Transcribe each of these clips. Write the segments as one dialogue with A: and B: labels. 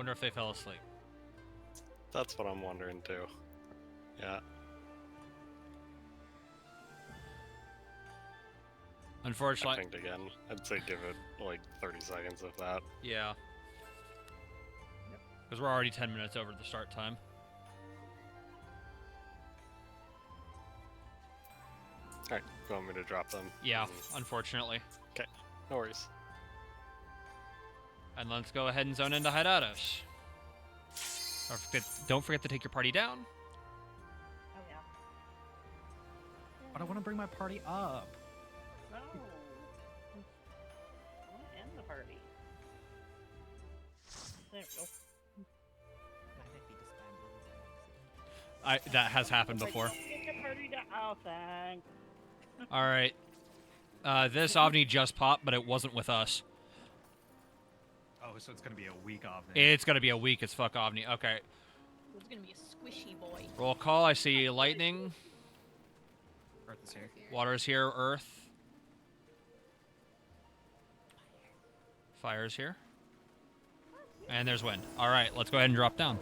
A: wonder if they fell asleep.
B: That's what I'm wondering too. Yeah.
A: Unfortunately.
B: I pinged again. I'd say give it like 30 seconds of that.
A: Yeah. Because we're already 10 minutes over the start time.
B: Alright, you want me to drop them?
A: Yeah, unfortunately.
B: Okay, no worries.
A: And let's go ahead and zone into hideouts. Don't forget to take your party down.
C: Oh, yeah.
D: But I want to bring my party up.
C: No. I want to end the party. There we go.
A: That has happened before.
C: Get your party down. Oh, thanks.
A: All right. This OVNI just popped, but it wasn't with us.
D: Oh, so it's gonna be a weak OVNI.
A: It's gonna be a weak as fuck OVNI. Okay.
E: It's gonna be a squishy boy.
A: Roll call. I see lightning.
D: Earth is here.
A: Water is here. Earth. Fire is here. And there's wind. All right, let's go ahead and drop down.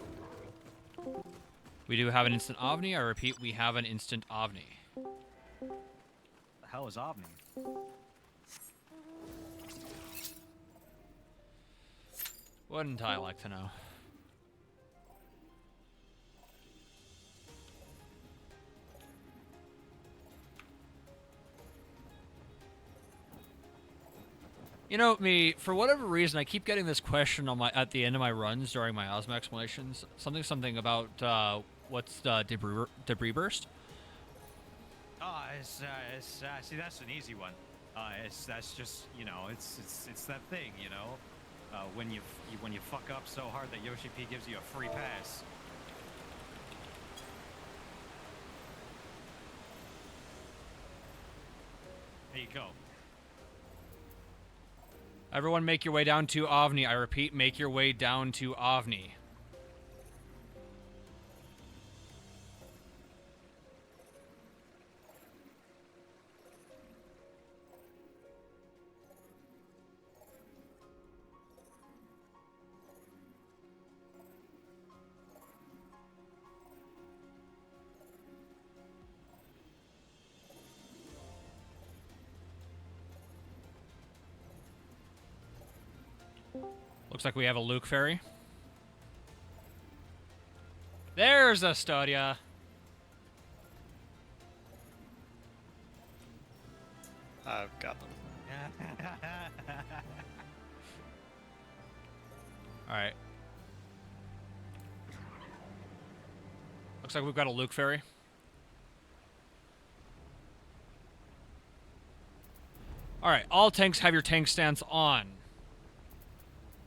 A: We do have an instant OVNI. I repeat, we have an instant OVNI.
D: The hell is OVNI?
A: Wouldn't I like to know? You know, for whatever reason, I keep getting this question on at the end of my runs during my Osmo explanations. Something about what's debris burst?
D: Oh, see, that's an easy one. That's just, you know, it's that thing, you know, when you fuck up so hard that Yoshi P gives you a free pass. There you go.
A: Everyone make your way down to OVNI. I repeat, make your way down to OVNI. Looks like we have a Luke ferry. There's Astoria.
B: I've got them.
A: Alright. Looks like we've got a Luke ferry. Alright, all tanks have your tank stance on.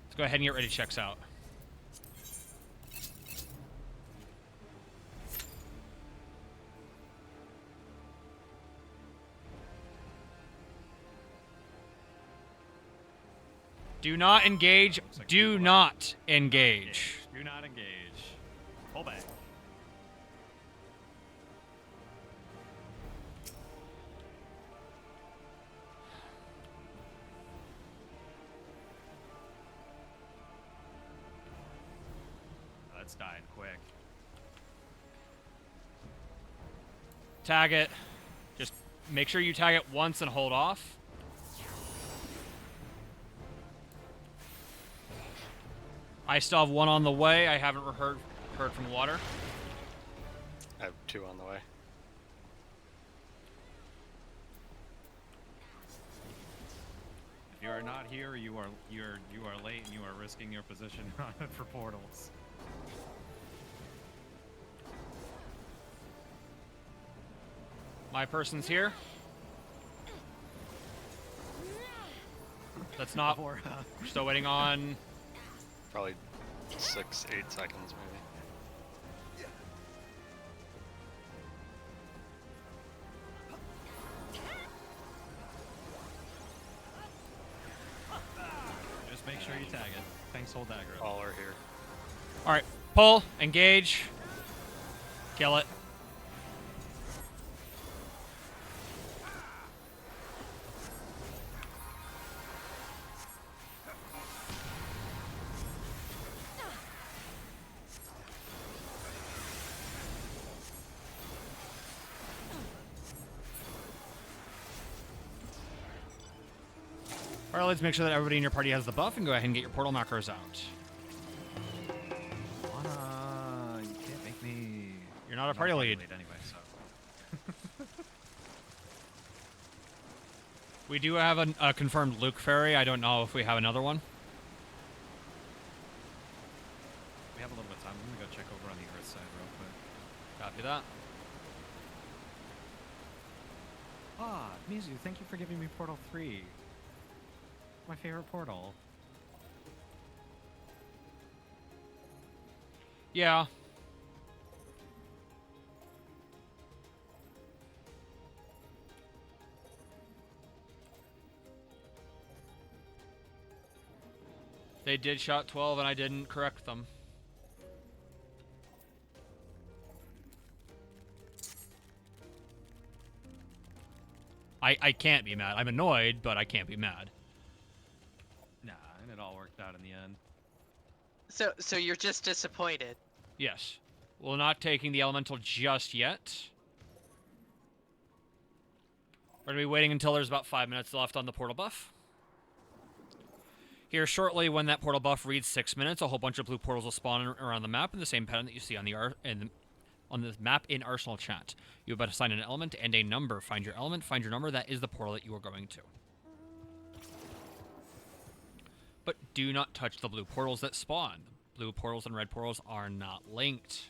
A: Let's go ahead and get ready to check out. Do not engage. Do not engage.
D: Do not engage. Pull back. That's dying quick.
A: Tag it. Just make sure you tag it once and hold off. I still have one on the way. I haven't heard from water.
B: I have 2 on the way.
D: If you are not here, you are late, and you are risking your position for portals.
A: My person's here. That's not. We're still waiting on.
B: Probably 6, 8 seconds maybe.
D: Just make sure you tag it. Thanks, hold aggro.
B: All are here.
A: All right, pull, engage, kill it. All right, let's make sure that everybody in your party has the buff and go ahead and get your portal macros out.
D: Lana, you can't make me.
A: You're not a
D: I'm
A: party lead.
D: anyway, so.
A: We do have a confirmed Luke ferry. I don't know if we have another one.
D: We have a little bit of time. I'm gonna go check over on the Earth side real quick.
A: Copy that.
D: Ah, Mizu, thank you for giving me Portal 3. My favorite portal.
A: Yeah. They did shot 12 and I didn't correct them. I can't be mad. I'm annoyed, but I can't be mad.
D: Nah, and it all worked out in the end.
F: So you're just disappointed.
A: Yes. We're not taking the elemental just yet. We're going to be waiting until there's about 5 minutes left on the portal buff. Here shortly, when that portal buff reads 6 minutes, a whole bunch of blue portals will spawn around the map in the same pattern that you see on the map in Arsenal chat. You about to assign an element and a number. Find your element, find your number. That is the portal that you are going to. But do not touch the blue portals that spawn. Blue portals and red portals are not linked.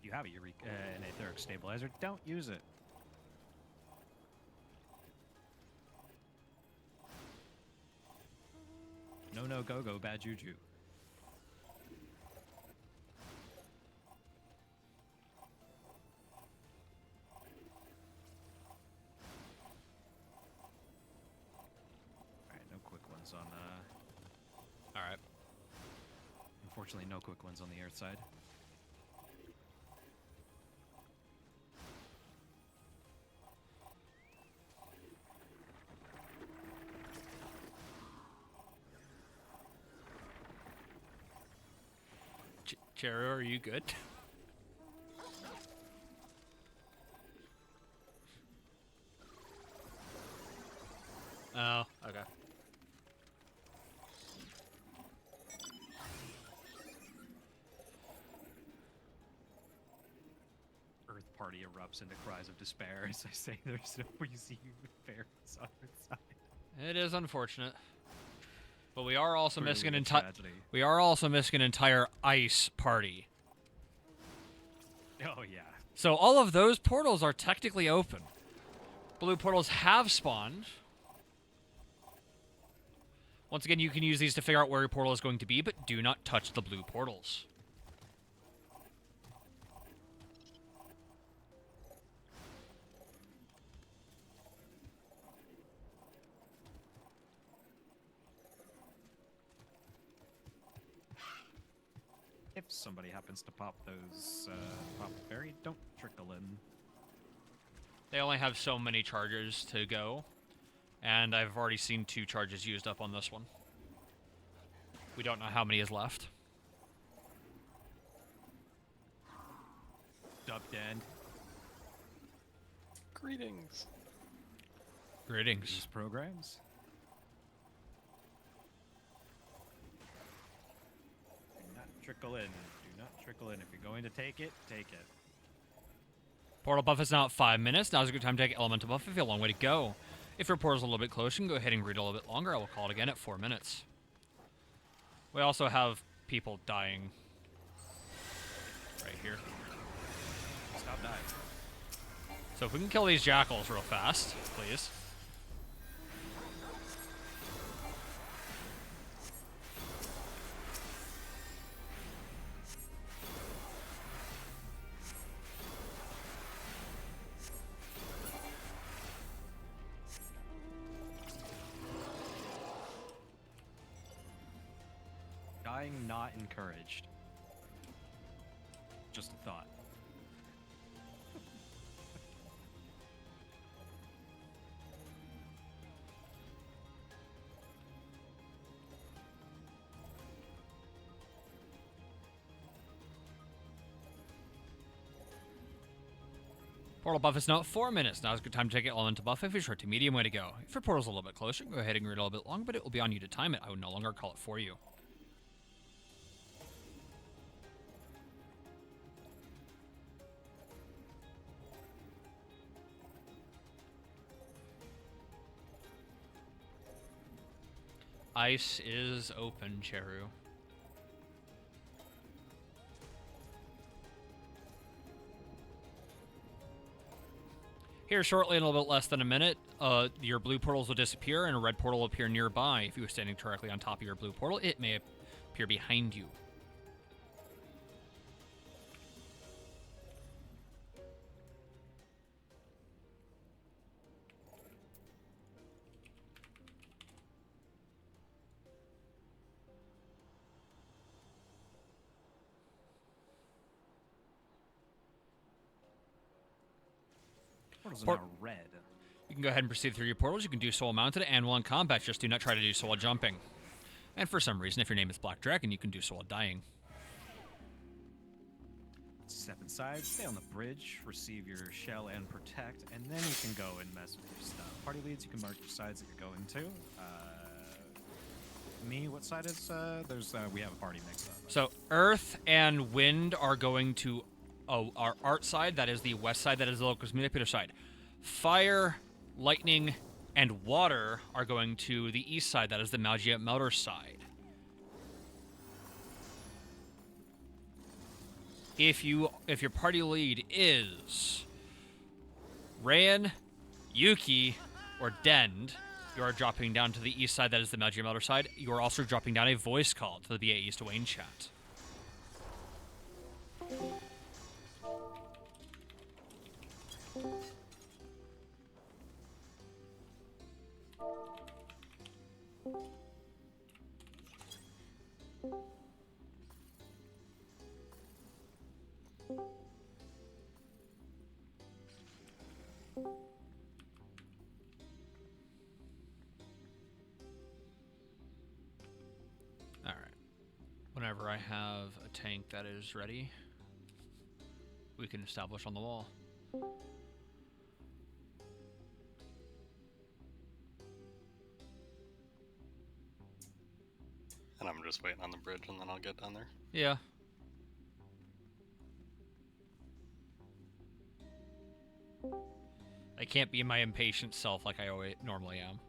D: You have an etheric stabilizer. Don't use it. No, go, bad juju. Alright, no quick ones on,
A: Alright.
D: Unfortunately, no quick ones on the Earth side.
A: Chero, are you good? Oh, okay.
D: Earth party erupts into cries of despair as I say there's no easy fairies on its side.
A: It is unfortunate. But we are also
D: Truly
A: missing
D: a
A: an
D: tragedy.
A: we are also missing an entire ice party.
D: Oh yeah.
A: So all of those portals are technically open. Blue portals have spawned. Once again, you can use these to figure out where your portal is going to be, but do not touch the blue portals.
D: If somebody happens to pop those, pop the fairy, don't trickle in.
A: They only have so many charges to go, and I've already seen 2 charges used up on this one. We don't know how many is left.
D: Dubbed end.
B: Greetings.
A: Greetings.
D: These programs. Do not trickle in. Do not trickle in. If you're going to take it, take it.
A: Portal buff is now at 5 minutes. Now's a good time to take elemental buff if you have a long way to go. If your portal's a little bit closer, you can go ahead and read a little bit longer. I will call it again at 4 minutes. We also have people dying right here.
D: Stop dying.
A: So if we can kill these jackals real fast, please.
D: Dying not encouraged. Just a thought.
A: Portal buff is now at 4 minutes. Now is a good time to take an elemental buff if you're short to medium. Way to go. If your portal's a little bit closer, go ahead and read a little bit long, but it will be on you to time it. I would no longer call it for you. Ice is open, Cheru. Here shortly, in a little bit less than a minute, your blue portals will disappear and a red portal will appear nearby. If you were standing directly on top of your blue portal, it may appear behind you.
D: Portals are
A: Port-
D: now red.
A: You can go ahead and proceed through your portals. You can do so while mounted and while in combat. Just do not try to do so while jumping. And for some reason, if your name is Black Dragon, you can do so while dying.
D: Step inside, stay on the bridge, receive your shell and protect, and then you can go and mess with your stuff. Party leads, you can mark your sides that you're going to. What side is, we have a party mix up.
A: So Earth and Wind are going to our art side. That is the west side. That is the Locust Manipulator side. Fire, Lightning, and Water are going to the east side. That is the Magia Melter side. If your party lead is Rayan, Yuki, or Dend, you are dropping down to the east side. That is the Magia Melter side. You are also dropping down a voice call to the BA East Wayne chat. Whenever I have a tank that is ready, we can establish on the wall.
B: And I'm just waiting on the bridge and then I'll get down there.
A: Yeah. I can't be my impatient self like I normally am.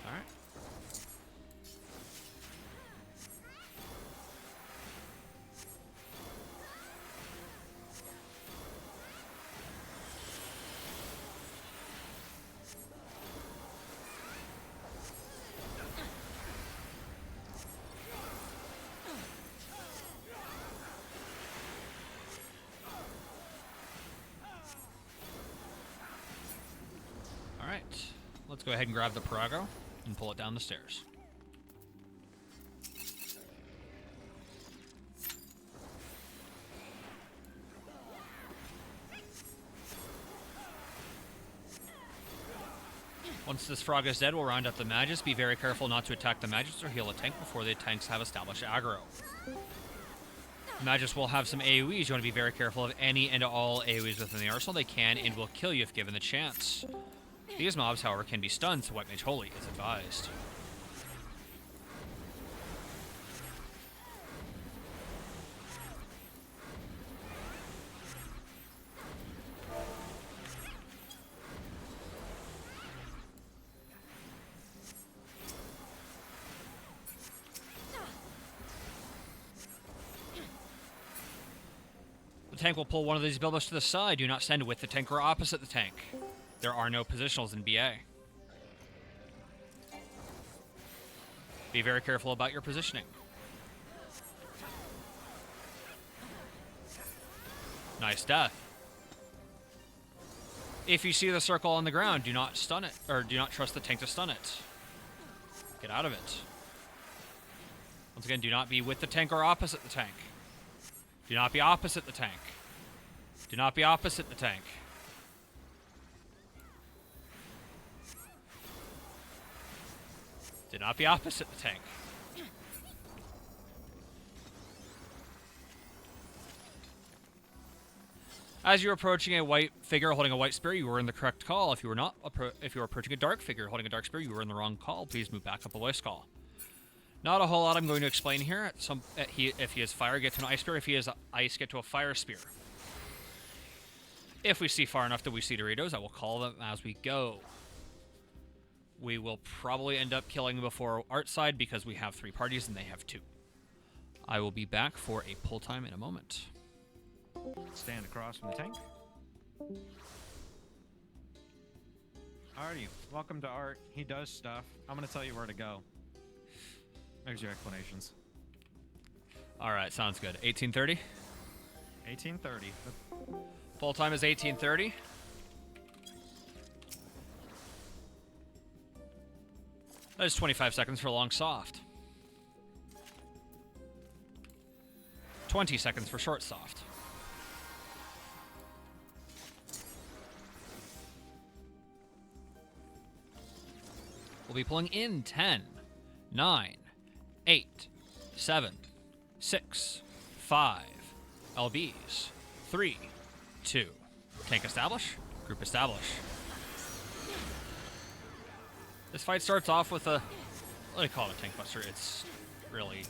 A: Alright. Alright, let's go ahead and grab the Parago and pull it down the stairs. Once this frog is dead, we'll round up the Magus. Be very careful not to attack the Magus or heal a tank before the tanks have established aggro. Magus will have some AoEs. You want to be very careful of any and all AoEs within the arsenal. They can and will kill you if given the chance. These mobs, however, can be stunned, so White Mage Holy is advised. The tank will pull one of these builders to the side. Do not stand with the tank or opposite the tank. There are no positionals in BA. Be very careful about your positioning. Nice death. If you see the circle on the ground, do not stun it, or do not trust the tank to stun it. Get out of it. Once again, do not be with the tank or opposite the tank. Do not be opposite the tank. Do not be opposite the tank. Did not be opposite the tank. As you're approaching a white figure holding a white spear, you were in the correct call. If you were not, if you were approaching a dark figure holding a dark spear, you were in the wrong call. Please move back up a voice call. Not a whole lot I'm going to explain here. If he is fire, get to an ice spear. If he is ice, get to a fire spear. If we see far enough that we see Doritos, I will call them as we go. We will probably end up killing before Art side because we have 3 parties and they have 2. I will be back for a pull time in a moment.
D: Stand across from the tank. Alrighty, welcome to Art. He does stuff. I'm gonna tell you where to go. There's your explanations.
A: Alright, sounds good. 1830?
D: 1830.
A: Pull time is 1830. That is 25 seconds for long soft. 20 seconds for short soft. We'll be pulling in 10, 9, 8, 7, 6, 5, LBs, 3, 2. Tank establish, group establish. This fight starts off with a, what do you call it, a tank buster? It's really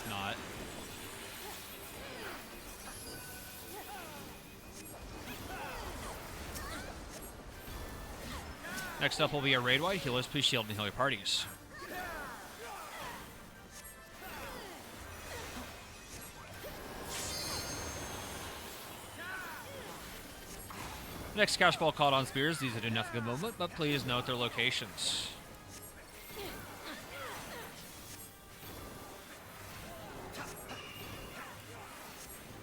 A: not. Next up will be a raid wide. Healers, please shield and heal your parties. Next cash ball called on spears. These are do nothing at the moment, but please note their locations.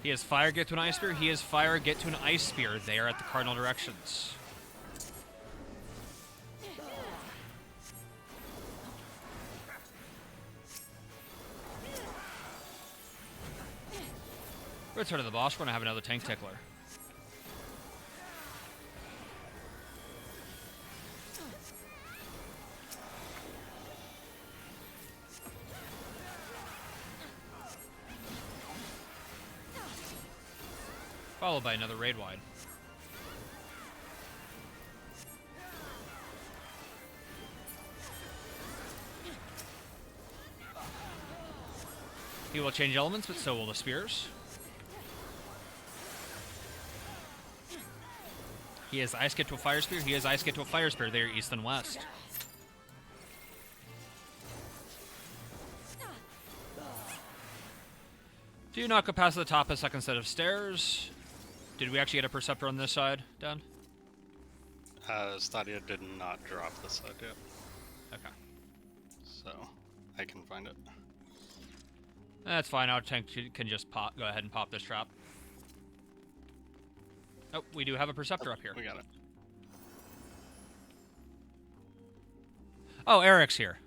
A: He has fire, get to an ice spear. He has fire, get to an ice spear. They are at the cardinal directions. Return to the boss. We're going to have another tank tickler. Followed by another raid wide. He will change elements, but so will the spears. He has ice, get to a fire spear. He has ice, get to a fire spear. They are east and west. Do not go past the top of the second set of stairs. Did we actually get a Perceptor on this side, Dan?
B: Stadia did not drop this side yet,
A: Okay.
B: so I can find it.
A: That's fine. Our tank can just go ahead and pop this trap. Oh, we do have a Perceptor up here.
B: We got it.
A: Oh, Eric's here.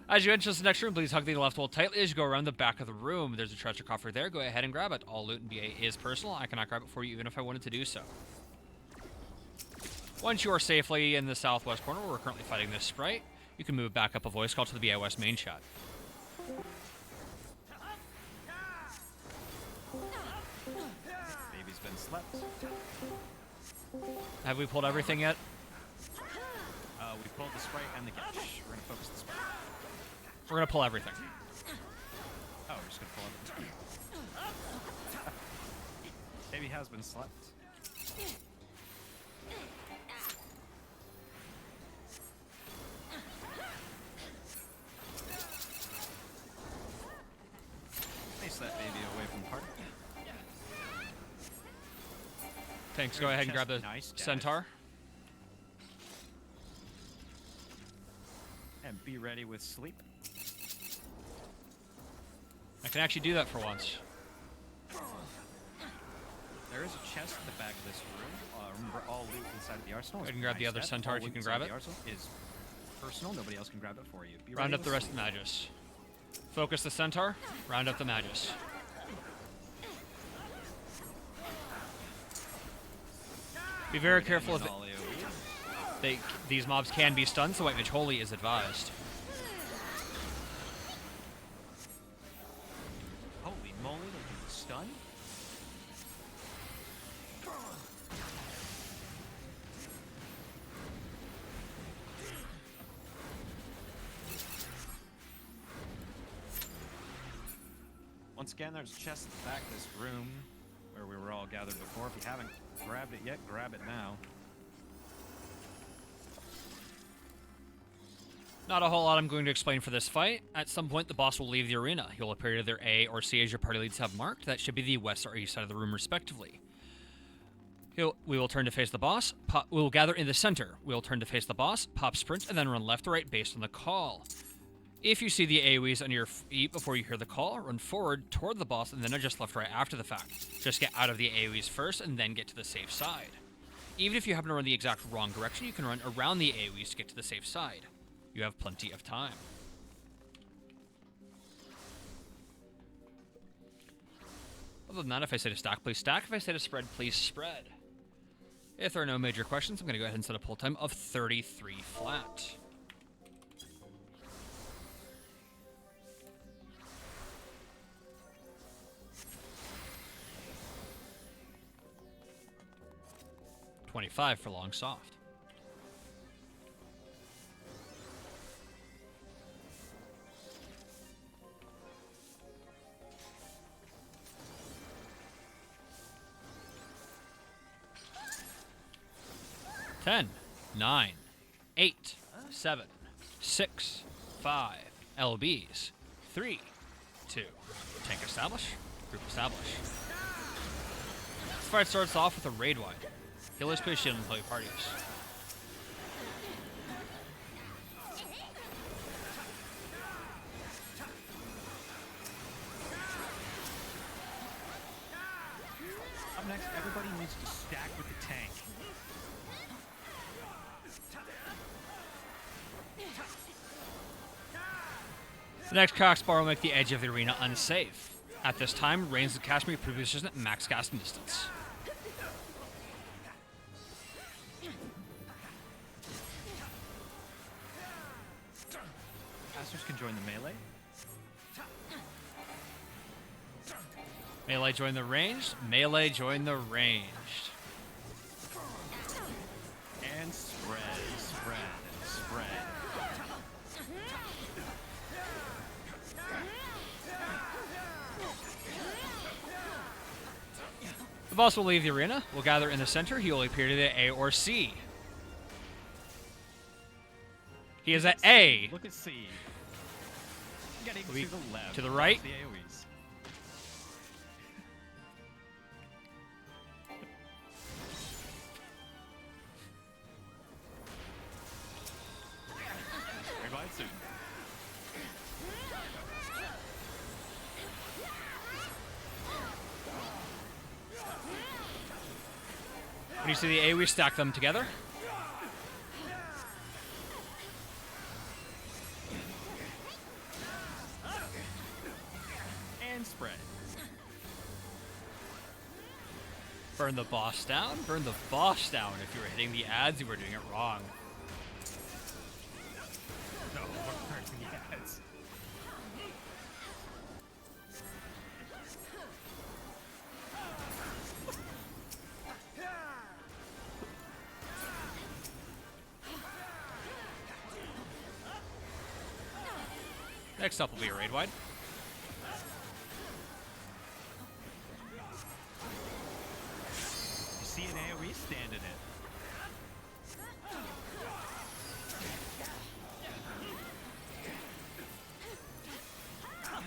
A: As you enter the next room, please hug the left wall tightly as you go around the back of the room. There's a treasure coffer there. Go ahead and grab it. All loot and BA is personal. I cannot grab it for you even if I wanted to do so. Once you are safely in the southwest corner where we're currently fighting this sprite, you can move back up a voice call to the BA West main chat.
D: Baby's been slept.
A: Have we pulled everything yet?
D: We pulled the sprite and the gash. We're gonna focus the sprite.
A: We're going to pull everything.
D: Oh, we're just gonna pull everything. Baby has been slept. Place that baby away from the party.
A: Tanks, go ahead and grab the
D: Nice dash.
A: centaur.
D: And be ready with sleep.
A: I can actually do that for once.
D: There is a chest in the back of this room. Remember, all loot inside of the arsenal.
A: I
D: is
A: can grab the
D: nice
A: other
D: stats.
A: centaur
D: All
A: if you
D: loot
A: can
D: inside
A: grab
D: the
A: it.
D: arsenal is personal. Nobody else can grab it for you. Be
A: Round
D: ready
A: up the
D: with
A: rest of the Magus. Focus the centaur. Round up the Magus. Be very careful of it.
D: All AoE.
A: These mobs can be stunned, so White Mage Holy is advised.
D: Holy moly, they do the stun? Once again, there's a chest at the back of this room where we were all gathered before. If you haven't grabbed it yet, grab it now.
A: Not a whole lot I'm going to explain for this fight. At some point, the boss will leave the arena. He will appear to either A or C as your party leads have marked. That should be the west or east side of the room, respectively. We will turn to face the boss. We will gather in the center. We will turn to face the boss, pop sprint, and then run left or right based on the call. If you see the AoEs on your feet before you hear the call, run forward toward the boss and then adjust left or right after the fact. Just get out of the AoEs first and then get to the safe side. Even if you happen to run the exact wrong direction, you can run around the AoEs to get to the safe side. You have plenty of time. Other than that, if I say to stack, please stack. If I say to spread, please spread. If there are no major questions, I'm going to go ahead and set a pull time of 33 flat. $25 for long soft. Ten, 9, 8, 7, 6, 5. LBs. 3, 2. Tank establish. Group establish. This fight starts off with a raid wide. Healers push in until your parties.
D: Up next, everybody needs to stack with the tank.
A: The next Coxbar will make the edge of the arena unsafe. At this time, Reigns of Kashmir produces at max casting distance.
D: Casters can join the melee.
A: Melee join the ranged. Melee join the ranged.
D: And spread, spread, spread.
A: The boss will leave the arena. We'll gather in the center. He will appear to the A or C. He is at A.
D: Look at C. Getting
A: We-
D: to the left.
A: to the right.
D: The AoEs. Revive soon.
A: When you see the A, we stack them together.
D: And spread.
A: Burn the boss down. Burn the boss down. If you were hitting the ads, you were doing it wrong.
D: No, we're hurting the ads.
A: Next up will be a raid wide.
D: You see an AoE, stand in it.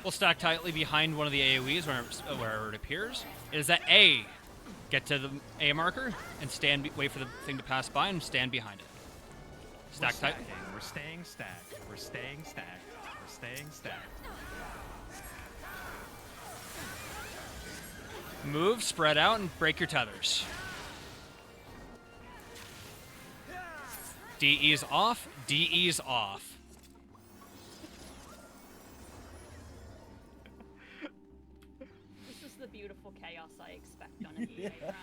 A: We'll stack tightly behind one of the AoEs wherever it appears. It is that A. Get to the A marker and wait for the thing to pass by and stand behind it. Stack
D: We're
A: tight.
D: stacking. We're staying stacked. We're staying stacked. We're staying stacked.
A: Move, spread out, and break your tethers. DE's off. DE's off.
E: This is the beautiful chaos I expect on an EA run.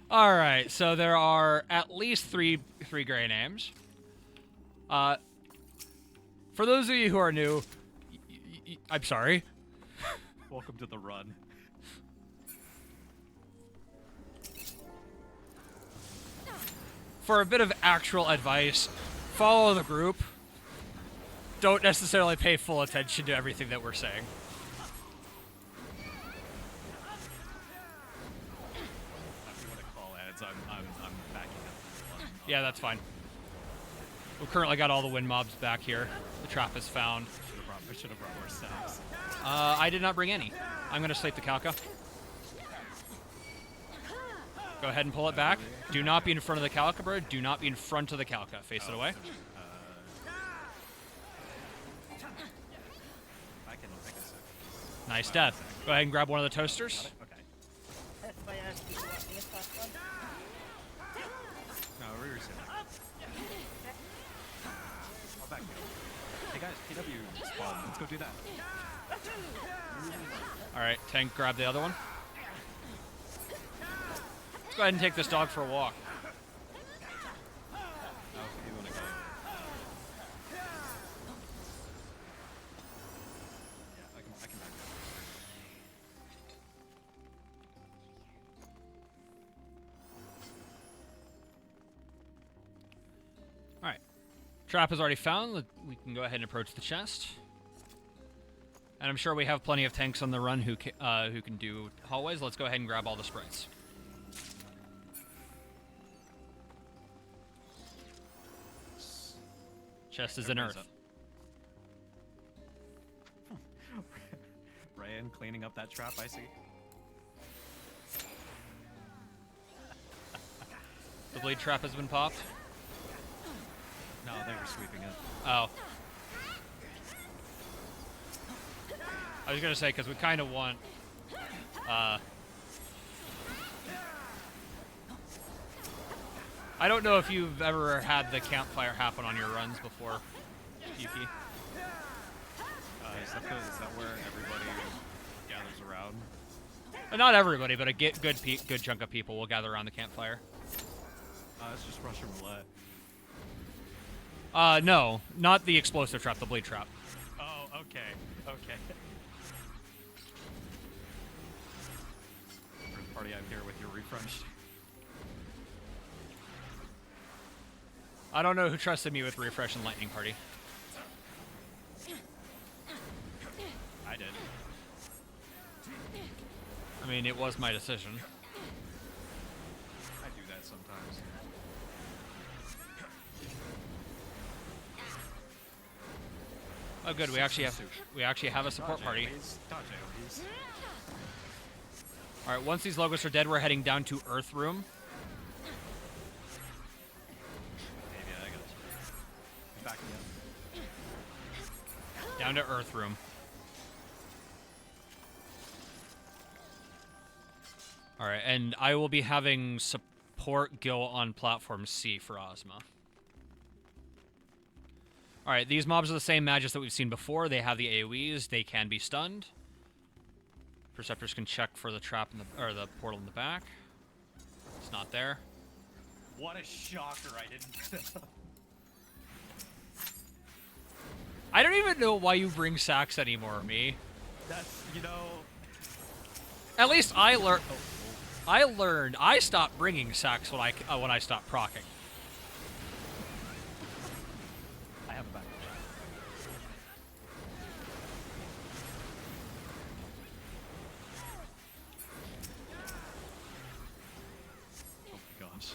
A: All right, so there are at least three gray names. For those of you who are new, I'm sorry.
D: Welcome to the run.
A: For a bit of actual advice, follow the group. Don't necessarily pay full attention to everything that we're saying.
D: If you want to call ads, I'm backing up.
A: Yeah, that's fine. We've currently got all the wind mobs back here. The trap is found.
D: I should have brought more stacks.
A: I did not bring any. I'm going to sleep the Calca. Go ahead and pull it back. Do not be in front of the Calca, bro. Do not be in front of the Calca. Face it away.
D: I can
A: Nice death. Go ahead and grab one of the toasters.
D: Okay.
C: That's why I asked you to let me a fast one.
D: No, we're reset. I'll back you up. Hey guys, PW spawn. Let's go do that.
A: All right, tank, grab the other one. Let's go ahead and take this dog for a walk.
D: Oh, you want to go? Yeah, I can back you
A: All right. Trap is already found. We can go ahead and approach the chest. And I'm sure we have plenty of tanks on the run who can do hallways. Let's go ahead and grab all the sprites. Chest is in
D: Everybody's
A: earth.
D: up. Ryan cleaning up that trap, I see.
A: The bleed trap has been popped.
D: No, they were sweeping it.
A: Oh. I was gonna say, because we kind of want, I don't know if you've ever had the campfire happen on your runs before, Yuki.
D: Is that where everybody gathers around?
A: Not everybody, but a good chunk of people will gather around the campfire.
D: It's just Russian roulette.
A: No, not the explosive trap, the bleed trap.
D: Oh, okay. Okay. First party, I'm here with your refresh.
A: I don't know who trusted me with refresh and lightning party.
D: I did.
A: I mean, it was my decision.
D: I do that sometimes.
A: Oh, good. We actually have a support party.
D: Dodge AoEs.
A: All right. Once these logos are dead, we're heading down to Earth Room.
D: Maybe I got you. Backing up.
A: Down to Earth Room. All right, and I will be having support go on platform C for Ozma. All right, these mobs are the same magics that we've seen before. They have the AoEs. They can be stunned. Perceptors can check for the trap in the or the portal in the back. It's not there.
D: What a shocker! I didn't.
A: I don't even know why you bring sacks anymore, me.
D: That's, you know.
A: At least I learned. I learned. I stopped bringing sacks when I stopped proccing.
D: I have a back. Oh gosh.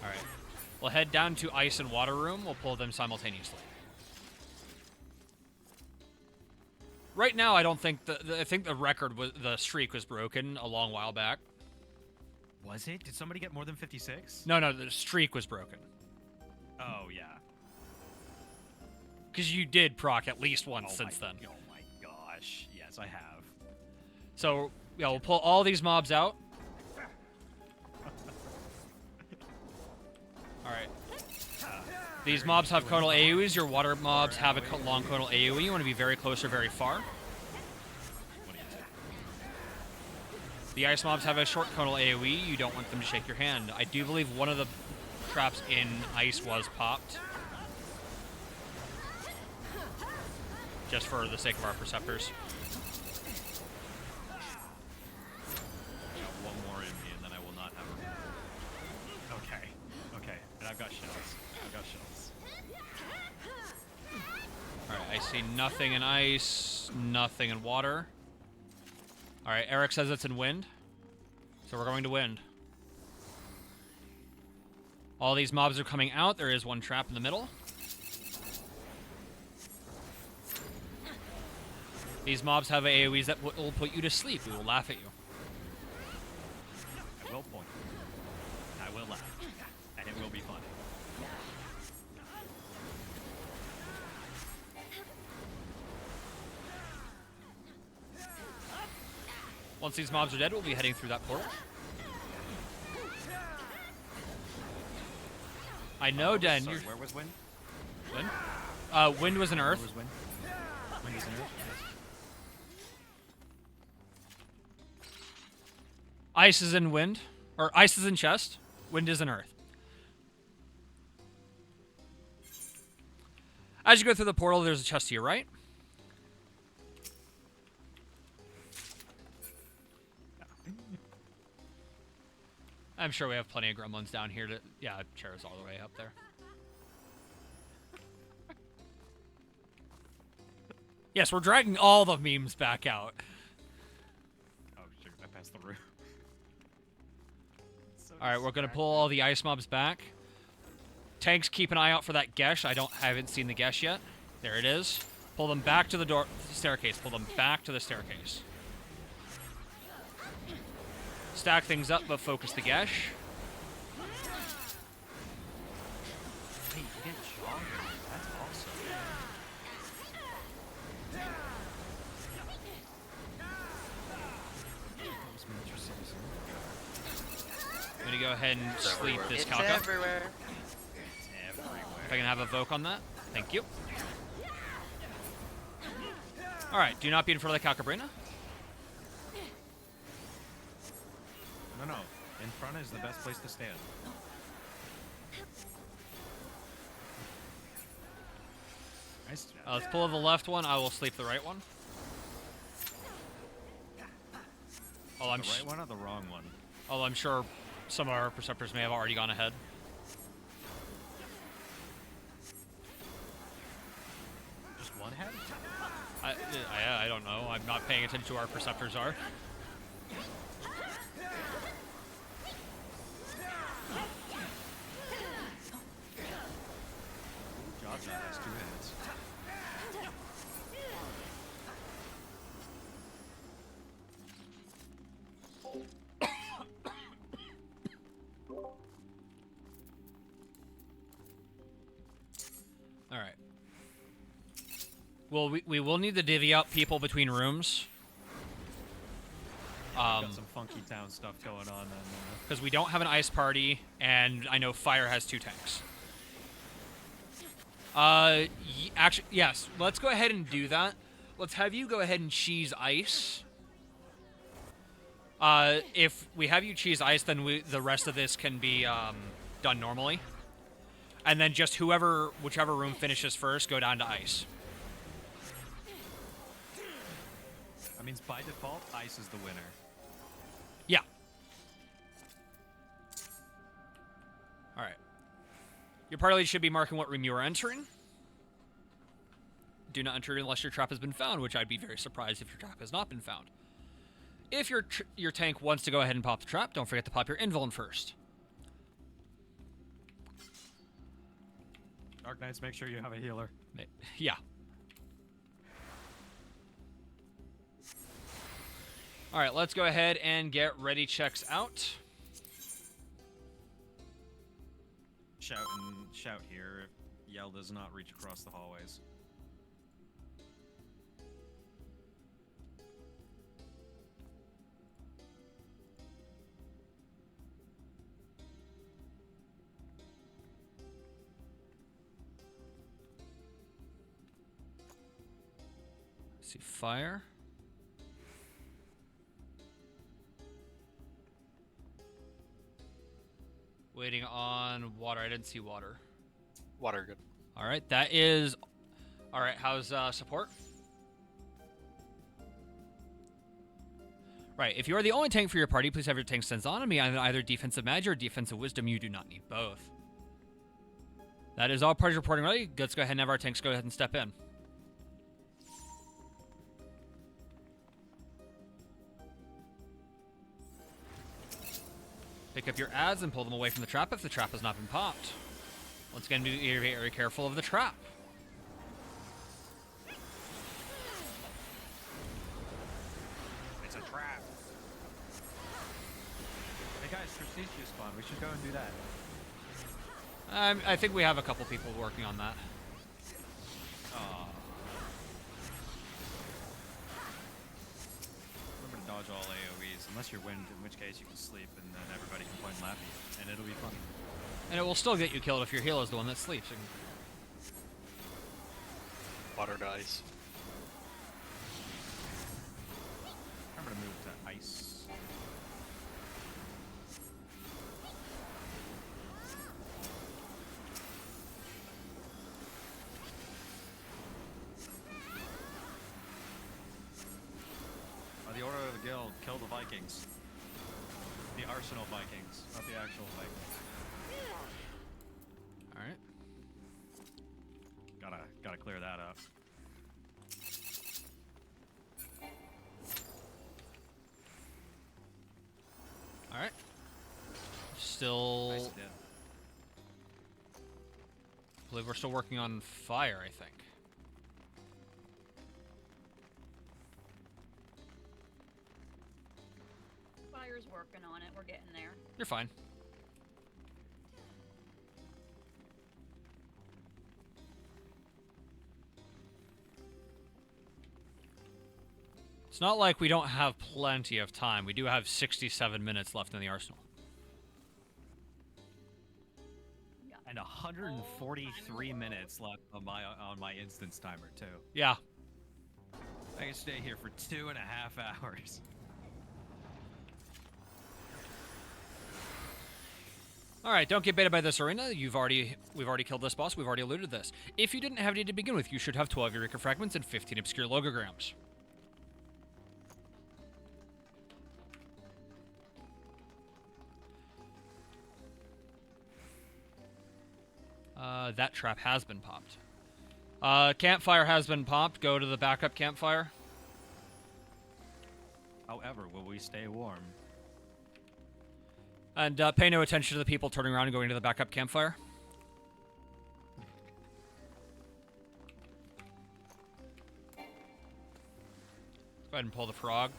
A: All right. We'll head down to ice and water room. We'll pull them simultaneously. Right now, I don't think I think the streak was broken a long while back.
D: Was it? Did somebody get more than 56?
A: No, the streak was broken.
D: Oh yeah.
A: Because you did proc at least once since then.
D: Oh my gosh. Yes, I have.
A: So, yeah, we'll pull all these mobs out. Alright. These mobs have conal AoEs. Your water mobs have a long conal AoE. You want to be very close or very far.
D: What do you say?
A: The ice mobs have a short conal AoE. You don't want them to shake your hand. I do believe one of the traps in ice was popped. just for the sake of our Perceptors.
D: I got one more in me, and then I will not have her. Okay. Okay. And I've got shells. I've got shells.
A: Alright, I see nothing in ice, nothing in water. Alright, Eric says it's in wind. So we're going to wind. All these mobs are coming out. There is one trap in the middle. These mobs have AoEs that will put you to sleep. We will laugh at you.
D: I will point. I will laugh. And it will be funny.
A: Once these mobs are dead, we'll be heading through that portal. I know, Den.
D: Sorry,
A: You're...
D: where was wind?
A: Wind? Wind was in Earth.
D: Where was wind? Wind is in Earth?
A: Ice is in wind. Or ice is in chest. Wind is in Earth. As you go through the portal, there's a chest to your right. I'm sure we have plenty of gremlins down here to... Yeah, chair's all the way up there. Yes, we're dragging all the memes back out.
D: Oh, shoot. I passed the roof. So
A: Alright, we're gonna pull all the ice mobs back. Tanks, keep an eye out for that Gesh. I haven't seen the Gesh yet. There it is. Pull them back to the staircase. Pull them back to the staircase. Stack things up, but focus the Gesh.
D: Hey, you get jogger. That's awesome.
A: I'm gonna go ahead and sleep this
F: It's
A: Calca.
F: everywhere.
D: It's everywhere.
A: If I can have a Voke on that. Thank you. Alright, do not be in front of the Calcabrina.
D: No. In front is the best place to stand. Nice job.
A: Let's pull the left one. I will sleep the right one. Oh,
D: The right one or the wrong one?
A: I'm sure some of our Perceptors may have already gone ahead.
D: Just one head?
A: I don't know. I'm not paying attention to who our Perceptors are.
D: Jobs has 2 heads.
A: Alright. Well, we will need to divvy up people between rooms.
D: Got some funky town stuff going on.
A: Because we don't have an ice party, and I know fire has 2 tanks. Actually, yes. Let's go ahead and do that. Let's have you go ahead and cheese ice. If we have you cheese ice, then the rest of this can be done normally. And then just whichever room finishes first, go down to ice.
D: That means by default, ice is the winner.
A: Yeah. Alright. Your party lead should be marking what room you are entering. Do not enter unless your trap has been found, which I'd be very surprised if your trap has not been found. If your tank wants to go ahead and pop the trap, don't forget to pop your Invillain first.
D: Dark Knights, make sure you have a healer.
A: Yeah. Alright, let's go ahead and get ready checks out.
D: Shout here if yell does not reach across the hallways.
A: Let's see, fire. Waiting on water. I didn't see water.
B: Water good.
A: All right, that is... All right, how's support? Right, if you are the only tank for your party, please have your tank sense on and be either defensive magic or defensive wisdom. You do not need both. That is all parties reporting ready. Let's go ahead and have our tanks go ahead and step in. Pick up your adds and pull them away from the trap if the trap has not been popped. Once again, be very careful of the trap.
D: It's a trap. Hey guys, Prestige just spawned. We should go and do that.
A: I think we have a couple people working on that.
D: Aw. Remember to dodge all AoEs, unless you're wind, in which case you can sleep and then everybody can point lappy, and it'll be fun.
A: And it will still get you killed if your healer is the one that sleeps.
B: Water dice.
D: Remember to move to ice. The Order of the Guild, kill the Vikings. The Arsenal Vikings, not the actual Vikings.
A: Alright.
D: Gotta clear that up.
A: Alright. Still...
D: Nice, yeah.
A: I believe we're still working on fire, I think.
E: Fire's working on it. We're getting there.
A: You're fine. It's not like we don't have plenty of time. We do have 67 minutes left in the arsenal.
D: And 143 minutes left on my instance timer too.
A: Yeah.
D: I can stay here for 2.5 hours.
A: All right, don't get baited by this arena. We've already killed this boss. We've already eluded this. If you didn't have any to begin with, you should have 12 Eureka fragments and 15 obscure logograms. That trap has been popped. Campfire has been popped. Go to the backup campfire.
D: However, will we stay warm?
A: And pay no attention to the people turning around and going to the backup campfire. Go ahead and pull the frog.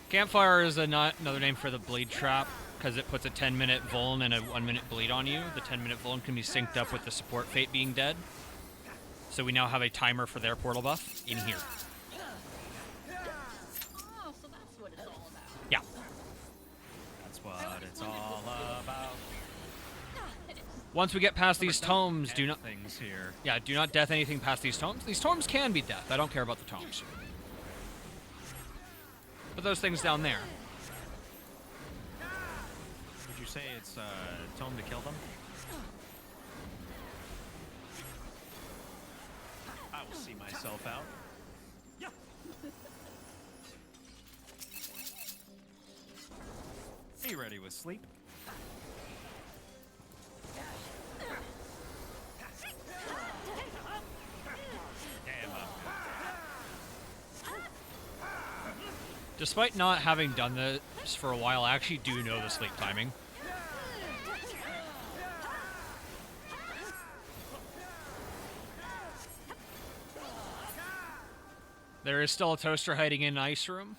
A: Campfire is another name for the bleed trap, because it puts a 10-minute vuln and a 1-minute bleed on you. The 10-minute vuln can be synced up with the support fate being dead. So we now have a timer for their portal buff in here.
E: Oh, so that's what it's all about.
A: Yeah.
D: That's what it's all about.
E: It is.
A: Once we get past these tomes, do not...
D: things here.
A: Yeah, do not death anything past these tomes. These tomes can be death. I don't care about the tomes. But those things down there.
D: Would you say it's tome to kill them? I will see myself out. Be ready with sleep. Damn up.
A: Despite not having done this for a while, I actually do know the sleep timing. There is still a toaster hiding in ice room.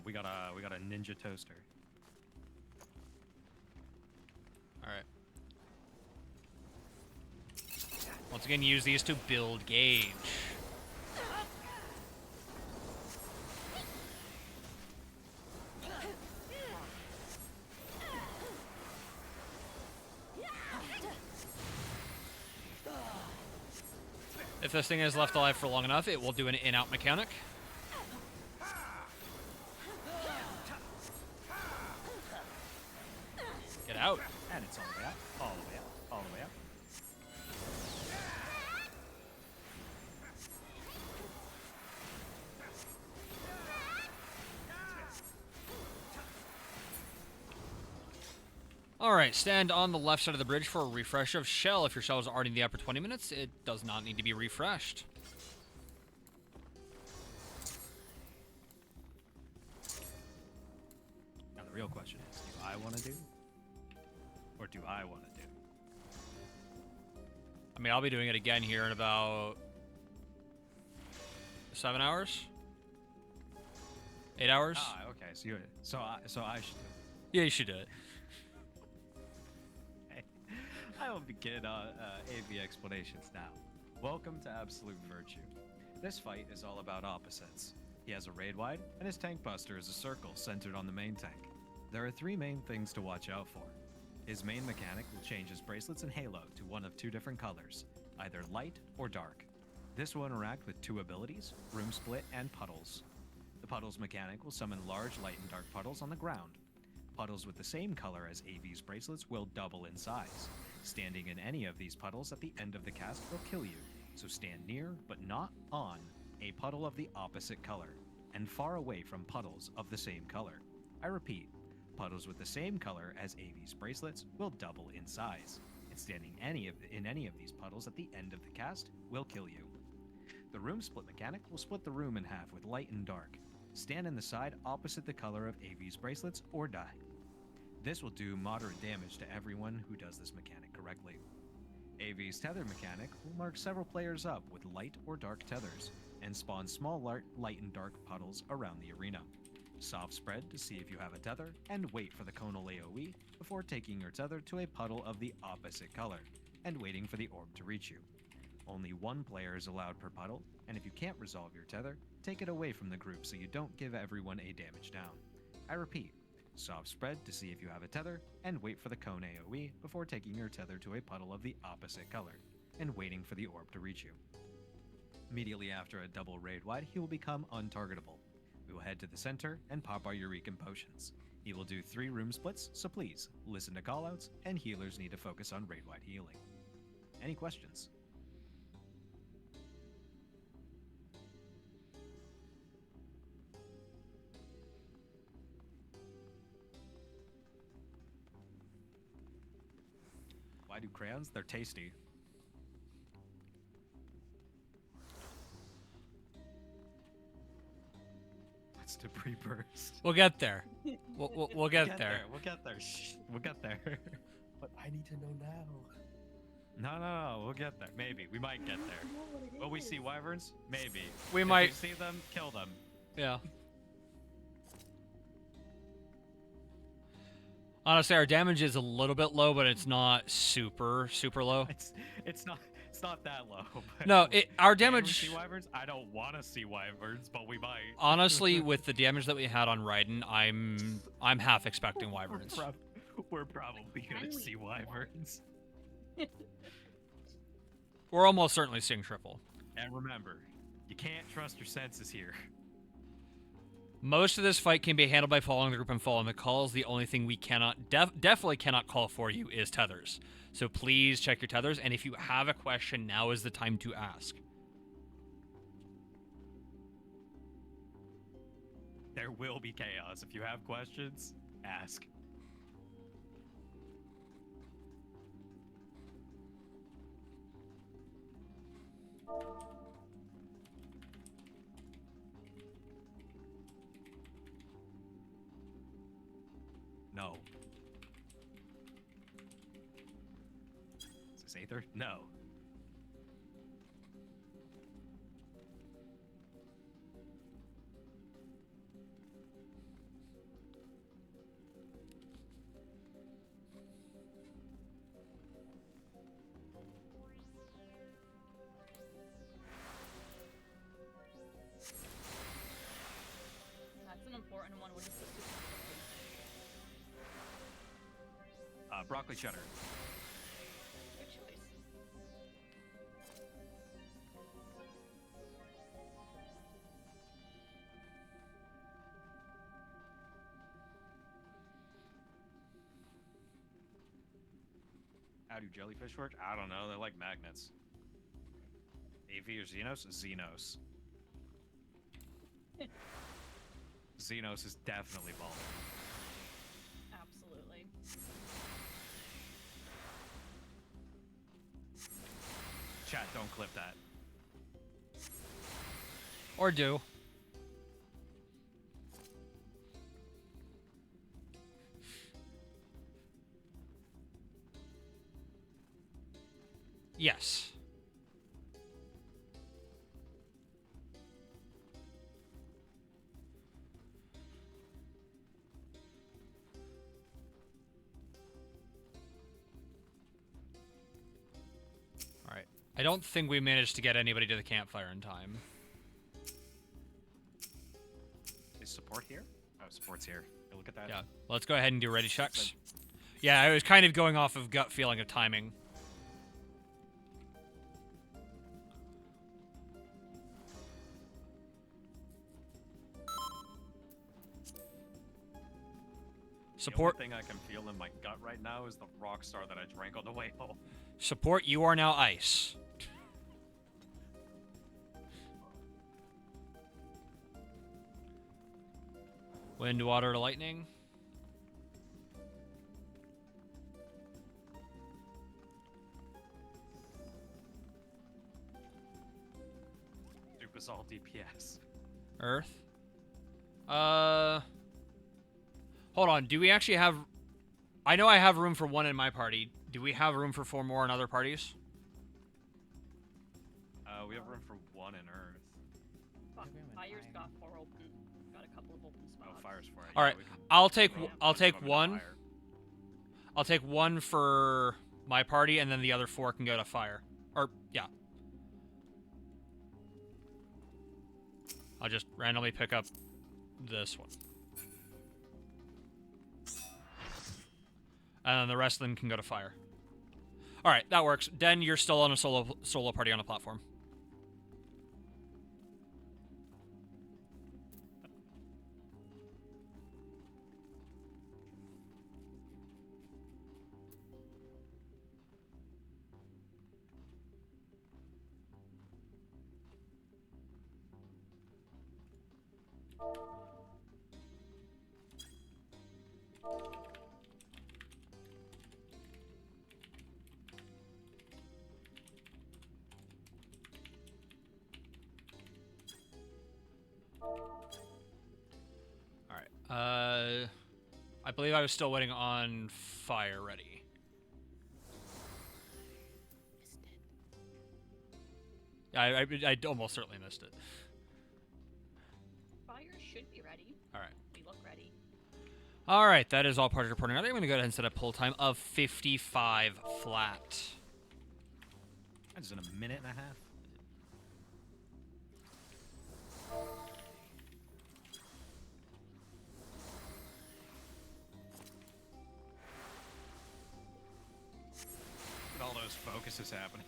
D: We got a ninja toaster.
A: All right. Once again, use these to build gauge. If this thing is left alive for long enough, it will do an in-out mechanic. out.
D: And it's all the way up, all the way up, all the way up.
A: Alright, stand on the left side of the bridge for a refresh of shell. If your shell is already in the upper 20 minutes, it does not need to be refreshed.
D: Now the real question is, do I want to do? Or do I want to do?
A: I mean, I'll be doing it again here in about 7 hours? 8 hours?
D: Ah, okay, so I should do
A: Yeah, you should do it.
D: it. I will begin AV explanations now. Welcome to Absolute Virtue. This fight is all about opposites. He has a raid wide, and his tank buster is a circle centered on the main tank. There are 3 main things to watch out for. His main mechanic will change his bracelets and halo to one of 2 different colors, either light or dark. This will interact with 2 abilities, Room Split and Puddles. The Puddles mechanic will summon large light and dark puddles on the ground. Puddles with the same color as AV's bracelets will double in size. Standing in any of these puddles at the end of the cast will kill you, so stand near, but not on, a puddle of the opposite color, and far away from puddles of the same color. I repeat, puddles with the same color as AV's bracelets will double in size, and standing in any of these puddles at the end of the cast will kill you. The room split mechanic will split the room in half with light and dark. Stand in the side opposite the color of AV's bracelets or die. This will do moderate damage to everyone who does this mechanic correctly. AV's tether mechanic will mark several players up with light or dark tethers, and spawn small light and dark puddles around the arena. Soft spread to see if you have a tether, and wait for the conal AoE before taking your tether to a puddle of the opposite color, and waiting for the orb to reach you. Only 1 player is allowed per puddle, and if you can't resolve your tether, take it away from the group so you don't give everyone a damage down. I repeat, soft spread to see if you have a tether, and wait for the cone AoE before taking your tether to a puddle of the opposite color, and waiting for the orb to reach you. Immediately after a double raid wide, he will become untargetable. We will head to the center and pop our Eurekan potions. He will do 3 room splits, so please listen to callouts, and healers need to focus on raid wide healing. Any questions? Why do crayons? They're tasty. Let's debris burst.
A: We'll get there. We'll get there.
D: We'll get there. Shh. We'll get there.
G: But I need to know now.
D: No. We'll get there. Maybe. We might get there. Will we see wyverns? Maybe.
A: We
D: If
A: might.
D: we see them, kill them.
A: Yeah. Honestly, our damage is a little bit low, but it's not super low.
D: It's not that low. But
A: No, our
D: can we
A: damage.
D: see wyverns? I don't want to see wyverns, but we might.
A: Honestly, with the damage that we had on Raiden, I'm half expecting wyverns.
D: We're probably gonna
E: Can we
D: see
E: see
D: wyverns.
A: We're almost certainly seeing triple.
D: And remember, you can't trust your senses here.
A: Most of this fight can be handled by following the group and following the calls. The only thing we cannot, definitely cannot call for you is tethers. So please check your tethers, and if you have a question, now is the time to ask.
D: There will be chaos. If you have questions, ask. No. Is this Aether? No.
E: That's an important one. What is it?
D: Broccoli cheddar.
E: Good choice.
D: How do jellyfish work? I don't know. They're like magnets. AV or Xenos? Xenos. Xenos is definitely balding.
E: Absolutely.
D: Chat, don't clip that.
A: Or do. Yes. All right. I don't think we managed to get anybody to the campfire in time.
D: Is support here? Oh, support's here. Hey, look at that.
A: Yeah. Let's go ahead and do ready checks. Yeah, I was kind of going off of gut feeling of timing. Support.
D: The only thing I can feel in my gut right now is the rock star that I drank on the way home.
A: Support, you are now ice. Wind, water, lightning.
D: Supersol DPS.
A: Earth. Hold on. Do we actually have... I know I have room for one in my party. Do we have room for 4 more in other parties?
D: We have room for 1 in Earth.
E: Fuck, Fire's got 4 open. Got a couple of open spots.
D: Oh, Fire's for it.
A: All right.
D: we can
A: I'll take
D: put
A: I'll
D: some of
A: take
D: them in
A: one.
D: Fire.
A: I'll take 1 for my party, and then the other 4 can go to fire. Or yeah. I'll just randomly pick up this one. And then the rest of them can go to fire. All right, that works. Den, you're still on a solo party on a platform. I believe I was still waiting on fire ready. I almost certainly missed it.
E: Fire should be ready.
A: All right.
E: We look ready.
A: All right, that is all party reporting. I'm going to go ahead and set a pull time of 55 flat.
D: That's in a minute and a half. Look at all those focuses happening.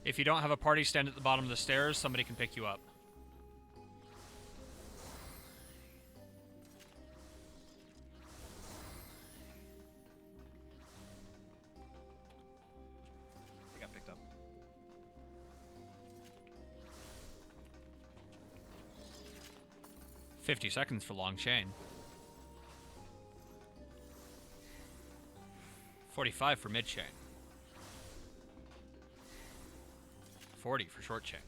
A: If you don't have a party, stand at the bottom of the stairs. Somebody can pick you up.
D: I got picked up.
A: $50 seconds for long chain. 45 for mid chain. 40 for short chain.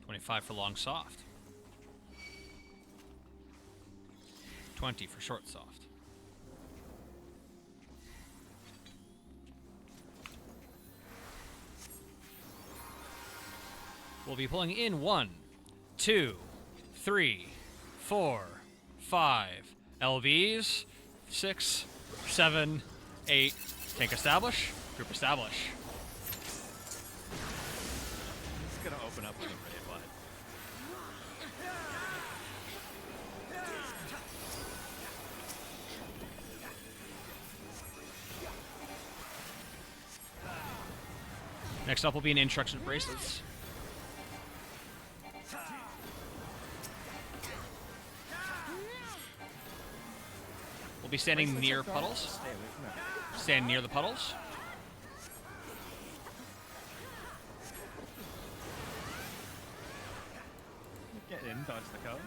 A: $25 for long soft. 20 for short soft. We'll be pulling in 1, 2, 3, 4, 5 LVs, 6, 7, 8. Tank establish, group establish.
D: It's gonna open up with a raid line.
A: Next up will be an instruction bracelets. We'll be standing near puddles.
D: Stay away from that.
A: Stand near the puddles.
D: Get in, dodge the cone.